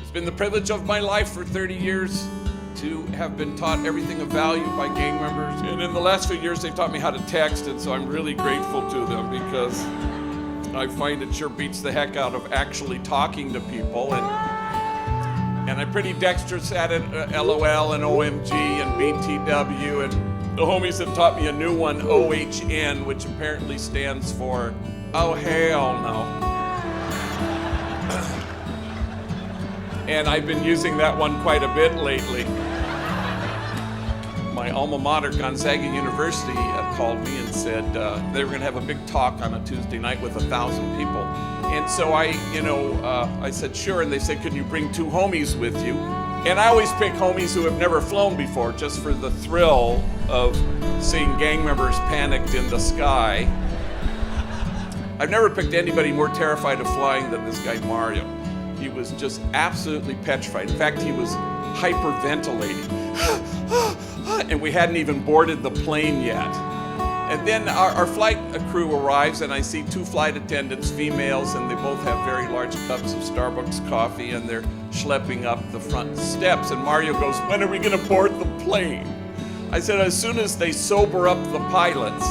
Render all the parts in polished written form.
It's been the privilege of my life for 30 years to have been taught everything of value by gang members. And in the last few years, they've taught me how to text, and so I'm really grateful to them because I find it sure beats the heck out of actually talking to people. And I'm pretty dexterous at it, LOL and OMG and BTW. And the homies have taught me a new one, OHN, which apparently stands for, oh, hell no. And I've been using that one quite a bit lately. My alma mater, Gonzaga University, called me and said they were going to have a big talk on a Tuesday night with 1,000 people. And so I said, sure. And they said, could you bring 2 homies with you? And I always pick homies who have never flown before, just for the thrill of seeing gang members panicked in the sky. I've never picked anybody more terrified of flying than this guy, Mario. He was just absolutely petrified. In fact, he was hyperventilating. And we hadn't even boarded the plane yet. And then our flight crew arrives, and I see 2 flight attendants, females, and they both have very large cups of Starbucks coffee, and they're schlepping up the front steps. And Mario goes, when are we going to board the plane? I said, as soon as they sober up the pilots.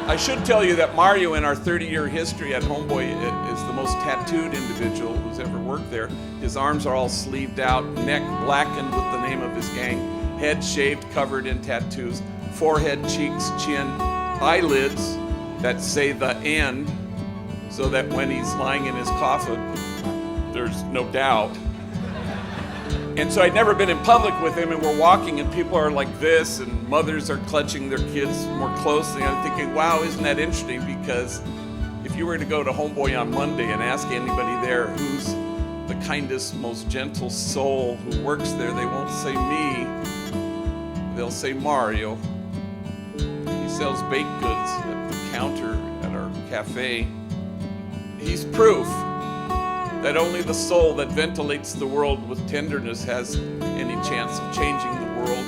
I should tell you that Mario, in our 30-year history at Homeboy, is the most tattooed individual who's ever worked there. His arms are all sleeved out, neck blackened with the name of his gang, head shaved, covered in tattoos, forehead, cheeks, chin, eyelids that say the end, so that when he's lying in his coffin, there's no doubt. And so I'd never been in public with him, and we're walking and people are like this, and mothers are clutching their kids more closely. I'm thinking, wow, isn't that interesting? Because if you were to go to Homeboy on Monday and ask anybody there who's the kindest, most gentle soul who works there, they won't say me, they'll say Mario. He sells baked goods at the counter at our cafe. He's proof that only the soul that ventilates the world with tenderness has any chance of changing the world.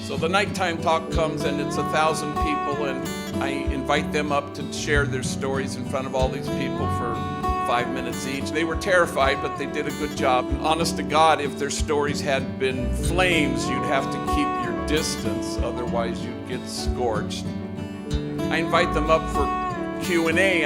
So the nighttime talk comes, and it's 1,000 people, and I invite them up to share their stories in front of all these people for 5 minutes each. They were terrified, but they did a good job. And honest to God, if their stories had been flames, you'd have to keep your distance, otherwise you'd get scorched. I invite them up for Q&A,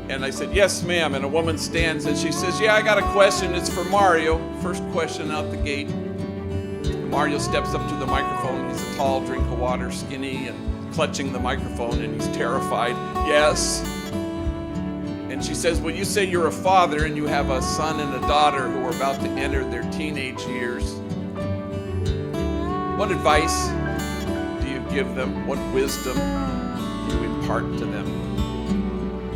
and I said, yes, ma'am. And a woman stands and she says, yeah, I got a question. It's for Mario. First question out the gate. And Mario steps up to the microphone. He's a tall drink of water, skinny, and clutching the microphone, and he's terrified. Yes. And she says, well, you say you're a father and you have a son and a daughter who are about to enter their teenage years. What advice do you give them? What wisdom do you impart to them?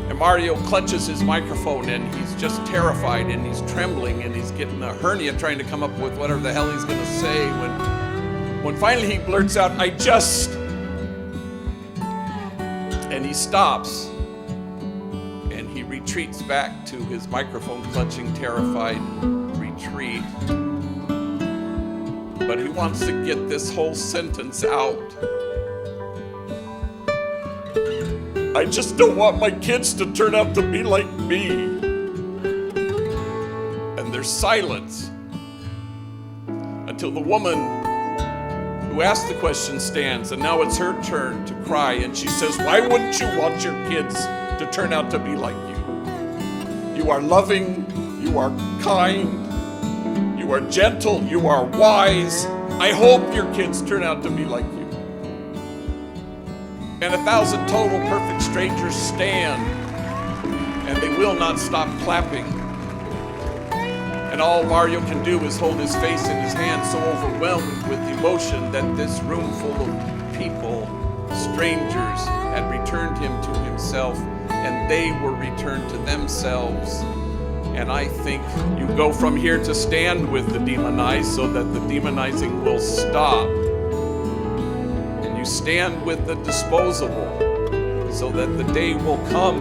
And Mario clutches his microphone, and he's just terrified, and he's trembling, and he's getting a hernia trying to come up with whatever the hell he's going to say. When finally he blurts out, and he stops, and he retreats back to his microphone clutching, terrified retreat. But he wants to get this whole sentence out. I just don't want my kids to turn out to be like me. And there's silence until the woman who asked the question stands, and now it's her turn to cry, and she says, why wouldn't you want your kids to turn out to be like you? You are loving, you are kind, you are gentle, you are wise. I hope your kids turn out to be like you. And 1,000 total perfect strangers stand, and they will not stop clapping. And all Mario can do is hold his face in his hand, so overwhelmed with emotion that this room full of people, strangers, had returned him to himself, and they were returned to themselves. And I think you go from here to stand with the demonized so that the demonizing will stop. You stand with the disposable so that the day will come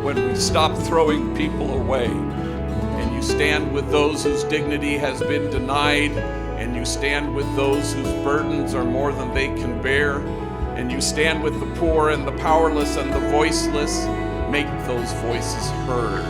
when we stop throwing people away. And you stand with those whose dignity has been denied, and you stand with those whose burdens are more than they can bear, and you stand with the poor and the powerless and the voiceless. Make those voices heard.